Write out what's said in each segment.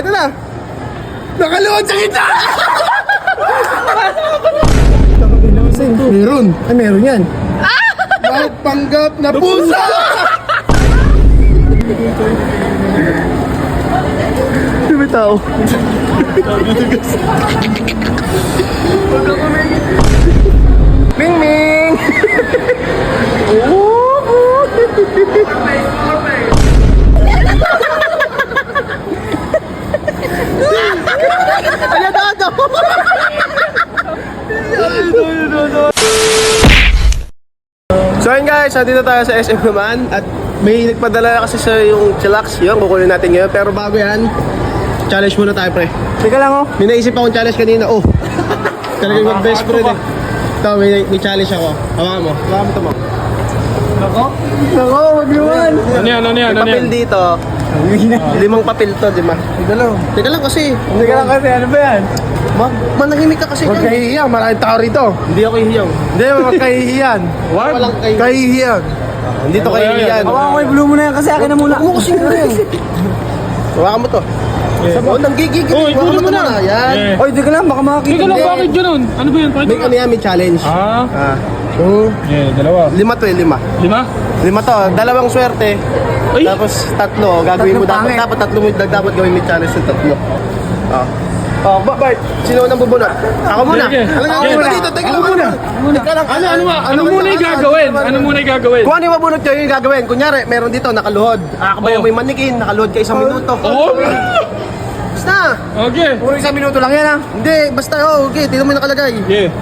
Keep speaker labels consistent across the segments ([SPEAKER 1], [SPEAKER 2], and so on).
[SPEAKER 1] Ito na! Nakaluwad sa kita! Meron! Ay, meron yan! Magpanggap na pusa! Di ba tao? Ming Ming! Ano daw? So yun guys, dito tayo sa SM naman. At may nagpadala kasi sa yung chillax. Yun, kukunin natin ngayon. Pero bago yan, challenge muna tayo pre.
[SPEAKER 2] Teka lang oh.
[SPEAKER 1] May naisip akong challenge kanina. Oh, talagang mag best friend eh. Ito, may challenge ako. Hawakan mo ito mo.
[SPEAKER 2] Nako, wag naman.
[SPEAKER 3] Ano yan?
[SPEAKER 1] May papel dito. 5 papel to, di ba? Teka lang kasi.
[SPEAKER 2] Ano ba yan?
[SPEAKER 1] Manahimik ka kasi.
[SPEAKER 2] Huwag kahihiyang, maraming tao rito.
[SPEAKER 1] Hindi ako hihiyang.
[SPEAKER 2] Hindi, huwag kahihiyan.
[SPEAKER 1] Walang
[SPEAKER 2] Kahihiyan.
[SPEAKER 1] Hindi to kahihiyan.
[SPEAKER 2] Hawakan ko yung blue mo na yan kasi akin na muna.
[SPEAKER 1] Huwag mo kasi yun. Hawakan mo to. Oh, nanggigigil.
[SPEAKER 3] Uy,
[SPEAKER 1] Hawakan
[SPEAKER 3] gulo mo na.
[SPEAKER 1] Yan.
[SPEAKER 3] Eh.
[SPEAKER 2] Oy, di ka lang, baka makakita.
[SPEAKER 3] Teka lang, bakit ganun? Ano ba yun?
[SPEAKER 1] May ano yan, may challenge.
[SPEAKER 3] Ah,
[SPEAKER 1] Dalawa. 5 to eh, 5. 5 to, dalawang swerte.
[SPEAKER 3] Ay.
[SPEAKER 1] Tapos 3, gagawin mo
[SPEAKER 2] Tatlong
[SPEAKER 1] dapat 3 mo dapat gawin may challenge yung 3. Oh, Bart, sino unang bubunot? Ako muna.
[SPEAKER 3] Sige.
[SPEAKER 1] Ako
[SPEAKER 3] Sige.
[SPEAKER 1] muna dito, teka lang muna. Teka lang.
[SPEAKER 3] Ano muna yung gagawin? Ano muna yung gagawin?
[SPEAKER 1] Kung ano yung mabunot nyo, yung gagawin. Kunyari, meron dito, nakaluhod. Kabayo may manikin, nakaluhod ka 1 minuto.
[SPEAKER 3] Oo.
[SPEAKER 1] Basta.
[SPEAKER 3] Okay.
[SPEAKER 2] Puro 1 minuto lang yan ah.
[SPEAKER 1] Hindi, basta, okay, tignan mo yung nakalagay.
[SPEAKER 3] Yeah.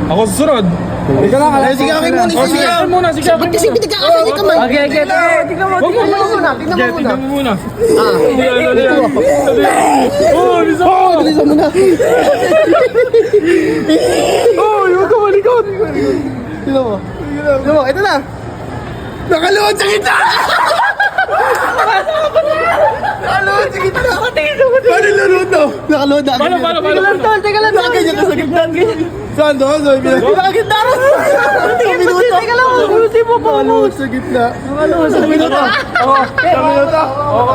[SPEAKER 3] Ako susunod.
[SPEAKER 2] Teka lang,
[SPEAKER 1] Ay, sige, akin muna,
[SPEAKER 3] Oh, sige, akin muna. Sige,
[SPEAKER 1] Ba't kasi pinagkakasan yung kamay?
[SPEAKER 2] Okay, tignan mo.
[SPEAKER 3] Huwag mo muna.
[SPEAKER 1] Tignan
[SPEAKER 3] Sige,
[SPEAKER 1] mo muna.
[SPEAKER 3] tignan mo muna.
[SPEAKER 1] Ah.
[SPEAKER 3] Oh, bisa mo.
[SPEAKER 1] Bilisan mo na.
[SPEAKER 3] Oh, huwag ka malikot.
[SPEAKER 1] Tignan mo. Tignan mo, ito na. Nakaluwad sa kita! Nakaluwad sa kita! Paano lunuod to? Nakaluwad na.
[SPEAKER 3] Paano?
[SPEAKER 1] Teka lang, ganyan ka sa gitna. Saan doon? Sa gitna. Nakagitna rin. Sa minuto. Teka lang, buti mo pa. Nakaluwad sa gitna. Nakaluwad sa minuto. Oo, sa minuto.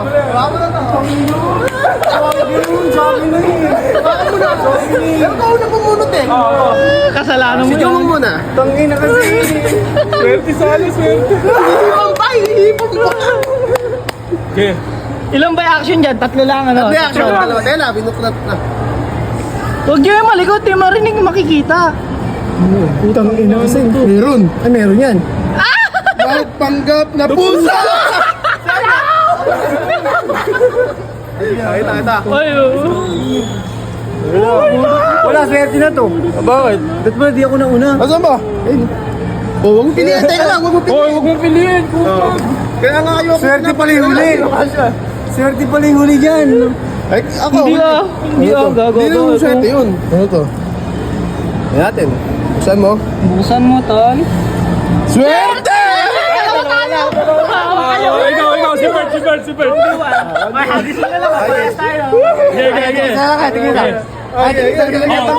[SPEAKER 1] Baka mo na to. Sabi na eh. Baka mo na. Pero ka una pumunot eh.
[SPEAKER 3] Kasalanan mo
[SPEAKER 1] Sige mo muna.
[SPEAKER 2] Tangin na kasi.
[SPEAKER 3] Swerte sali, swerte.
[SPEAKER 1] Hihipon pa, hihipon pa.
[SPEAKER 3] Okay.
[SPEAKER 2] Ilang ba action dyan? 3 lang ano?
[SPEAKER 1] Reaction, dalawa. Teka lang, binuklat na.
[SPEAKER 2] Huwag nyo yung malikot, di marinig makikita.
[SPEAKER 1] Putang ina kasi. Meron. Ay, meron yan. Magpanggap na pusa! Kita.
[SPEAKER 3] Ay,
[SPEAKER 2] Wala, swerte na to.
[SPEAKER 1] Bakit?
[SPEAKER 2] Ba't ba di ako nauna?
[SPEAKER 1] Asan ba? Oh, huwag mo piliin. Teka lang, huwag mo piliin.
[SPEAKER 3] Hoy, huwag mong piliin.
[SPEAKER 1] Kaya nga ayoko.
[SPEAKER 2] Swerte pala yung huli. Swerte pala yung huli dyan.
[SPEAKER 1] Ay, ako.
[SPEAKER 2] Hindi gago.
[SPEAKER 1] Hindi naman swerte yun. Ano to? Ayan natin. Buksan mo.
[SPEAKER 2] Buksan mo, tol.
[SPEAKER 1] Swerte!
[SPEAKER 3] Ikaw, si Bert.
[SPEAKER 2] May hagis na lang. Parehas tayo.
[SPEAKER 3] Okay.
[SPEAKER 1] Ito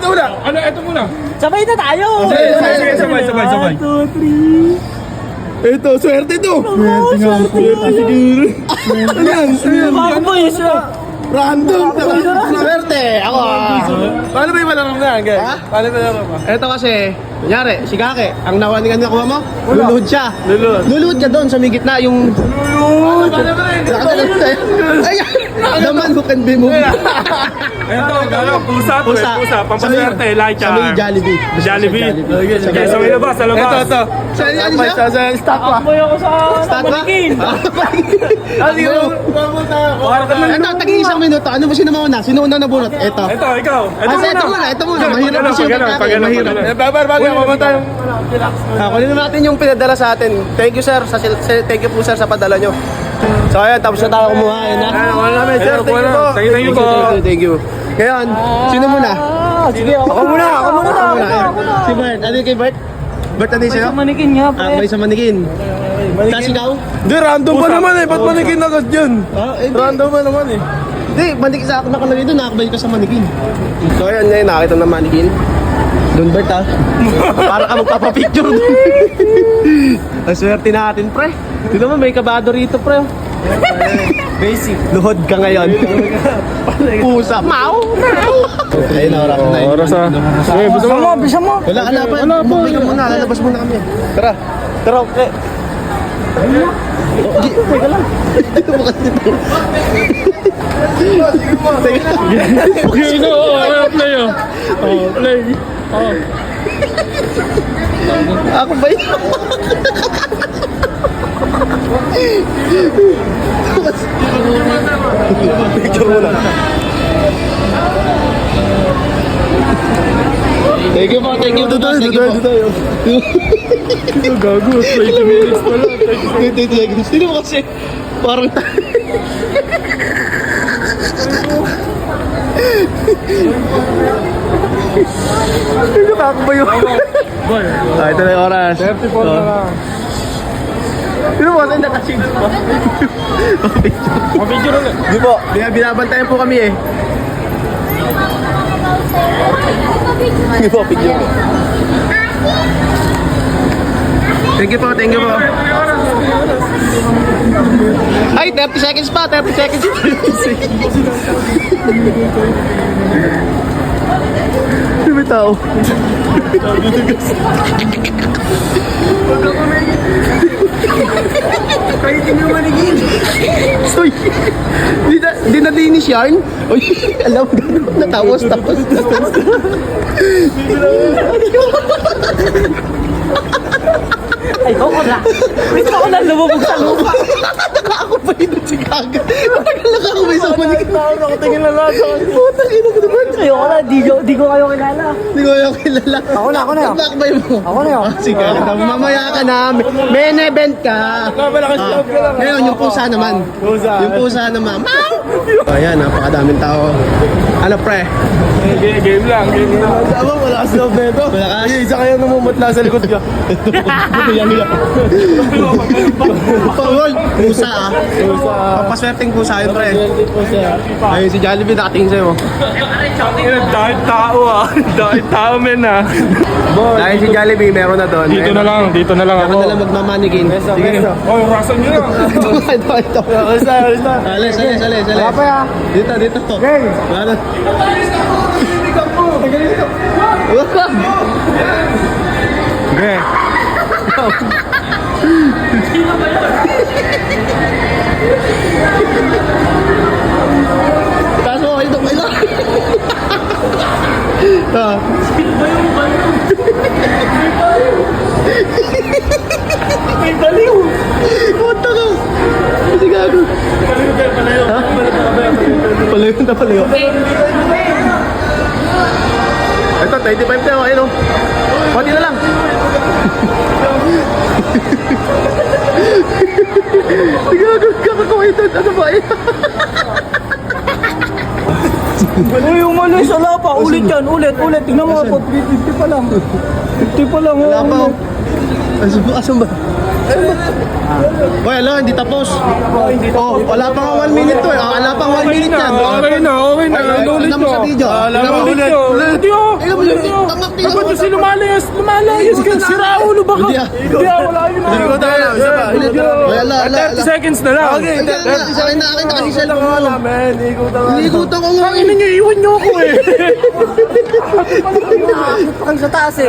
[SPEAKER 1] muna.
[SPEAKER 3] Ano, ito muna.
[SPEAKER 2] Sabay na tayo.
[SPEAKER 3] Sige, sabay.
[SPEAKER 2] 1, 2, 3.
[SPEAKER 1] Ito, swerte to. Swerte nga po. Ayan.
[SPEAKER 2] Ako po yung
[SPEAKER 1] Random. Swerte. Ako. Paano ba yung malaro na yan, guys? Paano ba yung malaro mo? Ito kasi, kunyari, si Kake, ang nawaningan na kuha mo, luluhod siya. Luluhod ka doon sa may gitna, yung... Luluhod! Ay, the man who can be moved.
[SPEAKER 3] Ito, gano'n, pusa. Pampaswerte, like
[SPEAKER 1] Sa may Jollibee.
[SPEAKER 3] Jollibee. Okay, sa may labas, sa labas.
[SPEAKER 1] Ito. Sa statwa.
[SPEAKER 2] Boy ako sa
[SPEAKER 1] Statwa?
[SPEAKER 2] manikin.
[SPEAKER 1] Ito, tagi-1 minuto. Ano ba sino mauna? Sino unang nabunot? Ito.
[SPEAKER 3] Ito, ikaw.
[SPEAKER 1] Ito muna. Mahirap kasi yung pagkakain. Mahirap.
[SPEAKER 3] Bago, mamunta yung...
[SPEAKER 1] Kunin natin yung pinadala sa atin. Thank you sir. Thank you po sir sa padala nyo. So ayan, tapos na tayo kumuha. Sir, thank you po. Thank you. Ngayon, sino muna?
[SPEAKER 2] Sige, ako muna.
[SPEAKER 1] Ako muna. Si Bert. Ano yung kay Bert? Bert, ano yung sa'yo?
[SPEAKER 2] Sa manikin nga, pre.
[SPEAKER 1] May sa manikin. Tapos ikaw?
[SPEAKER 4] Hindi, random pa naman eh. Ba't manikin agad yun? Random pa naman eh.
[SPEAKER 1] Hindi, manikin sa akin nakalagay doon. Nakakabay ka sa manikin. So ayan, ngayon nakita na manikin. Doon Bert ha. Para ka magpapapicture doon. Ang swerte natin pre. Hindi naman may kabado rito pre. Basic. Luhod ka ngayon. Pusa. Mau. Ayun na, oras na.
[SPEAKER 3] Oras ah. Eh, gusto mo?
[SPEAKER 2] Bisa mo.
[SPEAKER 1] Wala ka na pa. Umuwi ka muna. Lalabas muna kami. Tara. Tara. Teka lang. Dito mo kasi dito.
[SPEAKER 3] Okay, no. Play oh. Oh, play. Oh.
[SPEAKER 1] Ako ba yun? Picture mo lang. Thank you po, thank you. Thank you po.
[SPEAKER 3] Gago, 20 minutes pa lang.
[SPEAKER 1] Sino mo kasi? Parang Sino ka ba yun?
[SPEAKER 3] Boy,
[SPEAKER 1] Ito na yung oras.
[SPEAKER 3] 34 na lang.
[SPEAKER 1] Sino mo kasi nakashades pa?
[SPEAKER 3] Mabidyo na lang.
[SPEAKER 1] Di po, binabantayan po kami eh. Di po, picture po. Thank you po, thank you po. Ay, 30 seconds pa, 30 seconds. Sino may tao? Kahit hindi mo manigin. Uy, di na dinis yarn? Uy, alam mo, natapos.
[SPEAKER 2] Ay, ko na. Wait ako na lumubog sa lupa.
[SPEAKER 1] Ako pa yun si Kaga. Matagal na ako may sa manigin.
[SPEAKER 2] Nakatingin na lang.
[SPEAKER 1] Putang ina ko naman.
[SPEAKER 2] Ayoko na, di ko kayo kilala.
[SPEAKER 1] Hindi ko yung kilala.
[SPEAKER 2] Ako na yun.
[SPEAKER 1] Bakbay mo.
[SPEAKER 2] Ako na yun.
[SPEAKER 1] Sige, mamaya ka na. Main event ka.
[SPEAKER 3] Malakas loob ka lang.
[SPEAKER 1] Ngayon, yung pusa naman. Yung pusa naman. Mau! Ayan, napakadaming tao. Ano pre?
[SPEAKER 3] Game lang.
[SPEAKER 4] Tama, wala kasi loob na ito.
[SPEAKER 1] Wala ka?
[SPEAKER 4] Yung isa kayo namumutla sa likod ko.
[SPEAKER 1] Paul, pusa ah. Papaswerteng pusa yun pre. Ayun si Jollibee nakatingin sa'yo.
[SPEAKER 3] Dahil tao ah. Dahil tao men ah.
[SPEAKER 1] Dahil si Jollibee meron na doon.
[SPEAKER 3] Dito na lang
[SPEAKER 1] Ako na
[SPEAKER 3] ako.
[SPEAKER 1] lang magmamanigin. Sige.
[SPEAKER 3] Oh, rasan nyo lang.
[SPEAKER 1] Ito. Alis. Wala pa ya. Dito. Okay. Wala.
[SPEAKER 3] Okay.
[SPEAKER 1] Taas mo, ito. Ah.
[SPEAKER 2] May baliw.
[SPEAKER 1] Puta ka. Kasi gago. Ha? Palayo. Ito, 25 tayo. Ayun o. Pati na lang. Gago, kakakawa ito. Ano ba eh?
[SPEAKER 2] Uy, umano sa lapa. Ulit yan, ulit. Tingnan mo ako. 50 pa lang. 50 pa lang.
[SPEAKER 1] Wala pa o. Asan ba? Hoy, ala, hindi tapos. Oh, wala pa nga 1 minute to eh. Wala pa 1 minute yan.
[SPEAKER 3] Okay na. Ulit
[SPEAKER 1] Tignan mo sa video.
[SPEAKER 3] Ulit yun.
[SPEAKER 1] Tignan mo yung tamak.
[SPEAKER 3] Ba't kasi lumalayas ka? Sira ulo ba ka?
[SPEAKER 1] Hindi ah.
[SPEAKER 3] Hindi ah, wala yun ah.
[SPEAKER 1] Wala.
[SPEAKER 3] 30 seconds na lang.
[SPEAKER 1] Okay, akin na kasi cellphone mo.
[SPEAKER 4] Amen, ikutan ka.
[SPEAKER 1] Nilikutan ko nga.
[SPEAKER 3] Ina nyo, iwan nyo ako eh.
[SPEAKER 2] Ang sa taas eh.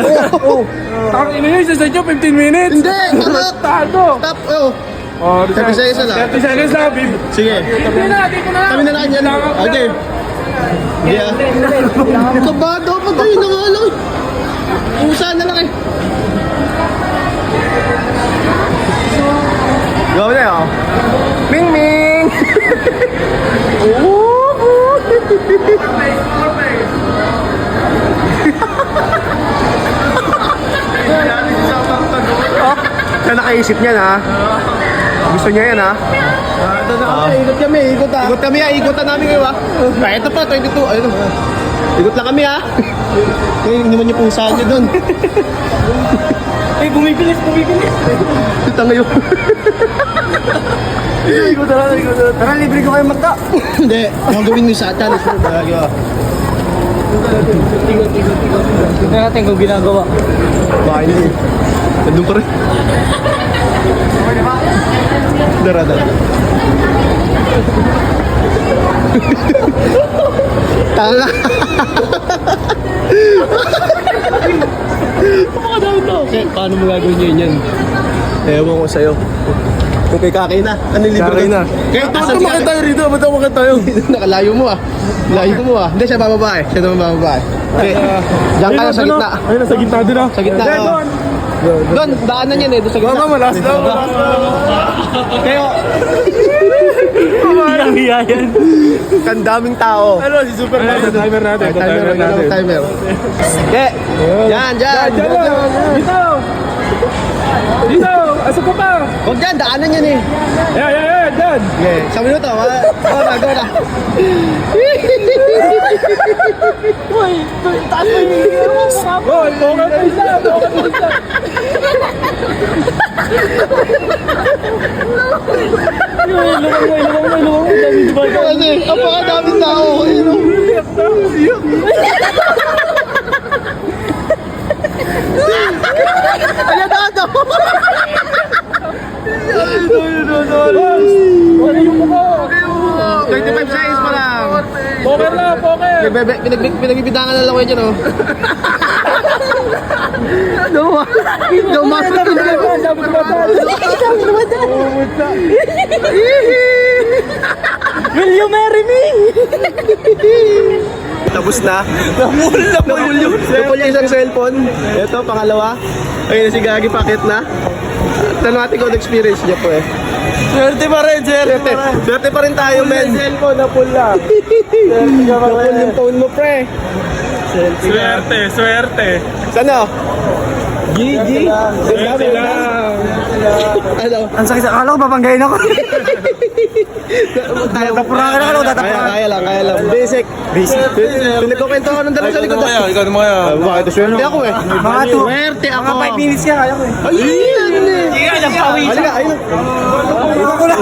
[SPEAKER 3] Tangin nyo, isa sa inyo, 15 minutes.
[SPEAKER 1] Hindi, tamak.
[SPEAKER 3] Tado.
[SPEAKER 1] Tap, oh.
[SPEAKER 3] Oh,
[SPEAKER 1] 30 seconds na lang.
[SPEAKER 3] 30 seconds na, babe.
[SPEAKER 1] Sige.
[SPEAKER 3] Hindi na, dito na lang.
[SPEAKER 1] Kami na lang yan. Okay. Yeah. Kabado pa tayo na nga lang. Pusa na lang eh. Go na yun. Ming Ming! Siya nakaisip niyan ha. Gusto niya yan ha. Ikot kami ha. Ikutan namin kayo ha. Ito pa, 22. Ayun. Ikot lang kami ha. Ngayon naman yung pusa niya doon.
[SPEAKER 2] Eh, bumibilis.
[SPEAKER 1] Ito ngayon.
[SPEAKER 4] Ikutan na.
[SPEAKER 2] Tara, libre ko kayo magka.
[SPEAKER 1] Hindi, gagawin niyo sa challenge mo.
[SPEAKER 2] Tignan natin kung ginagawa.
[SPEAKER 1] Baka hindi. Nandun pa rin. Dara. Tanga. Mga daw to. Okay, paano mo gagawin nyo yan? Ewan ko sa'yo. Kung kay Kakay na, ano libre
[SPEAKER 4] Kakay na.
[SPEAKER 1] Kaya
[SPEAKER 4] Ba't umakit tayo rito? Ba't umakit tayo?
[SPEAKER 1] Nakalayo mo ah. Layo mo ah. Hindi, siya bababa eh. Siya naman bababa eh. Okay. Diyan ka na sa gitna.
[SPEAKER 4] Ayun, nasa gitna din ah.
[SPEAKER 1] Sa gitna. Doon, daanan yan eh. Doon sa gitna.
[SPEAKER 4] Baka malas daw.
[SPEAKER 1] Kayo,
[SPEAKER 2] Ang hiya yan.
[SPEAKER 1] kandaming tao.
[SPEAKER 4] Ano, si Superman. Timer natin.
[SPEAKER 1] Timer. Okay. Yan.
[SPEAKER 2] Dito! Dito! Asok ka pa!
[SPEAKER 1] Huwag dyan, daanan yan eh.
[SPEAKER 2] Dyan!
[SPEAKER 1] Okay, 1 minuto. Go na.
[SPEAKER 2] Uy! Taas mo yung hiya mo! Hoy! Poker face na! Poker face na! Ilawang mo! Dami di ba?
[SPEAKER 1] Kasi, apakadaming tao. Ayan na, daw.
[SPEAKER 2] Ano yung mukha?
[SPEAKER 1] 35 seconds pa lang.
[SPEAKER 2] Poker lang! Poker!
[SPEAKER 1] Pinagbibidangan na lang kayo dyan, oh. Dumas.
[SPEAKER 2] Will you marry me?
[SPEAKER 1] Tapos na. Napul yung isang cellphone. Ito, pangalawa. Ayun na si Gagi, pakit na. Tanong natin kung experience niya po eh.
[SPEAKER 4] Swerte pa rin,
[SPEAKER 1] Swerte pa rin tayo, men.
[SPEAKER 4] Cellphone, napul lang.
[SPEAKER 1] Napul yung phone mo, pre.
[SPEAKER 3] Swerte.
[SPEAKER 1] Sana?
[SPEAKER 2] GG!
[SPEAKER 3] Swerte lang.
[SPEAKER 1] Ano?
[SPEAKER 2] Ang sakit. Akala ko papanggayin ako.
[SPEAKER 1] Tatapurakan ako, Kaya lang. Basic. Pinagkukwento ako ng dalawa sa likod.
[SPEAKER 4] Ikaw naman kaya.
[SPEAKER 1] Bakit? Swerte ako eh.
[SPEAKER 2] Mga
[SPEAKER 1] Swerte ako.
[SPEAKER 2] 5 minutes ka, kaya ko eh.
[SPEAKER 1] Ayun!
[SPEAKER 2] Sige, nagpawisan.
[SPEAKER 1] Halika, ayun.
[SPEAKER 2] Iba ko lang.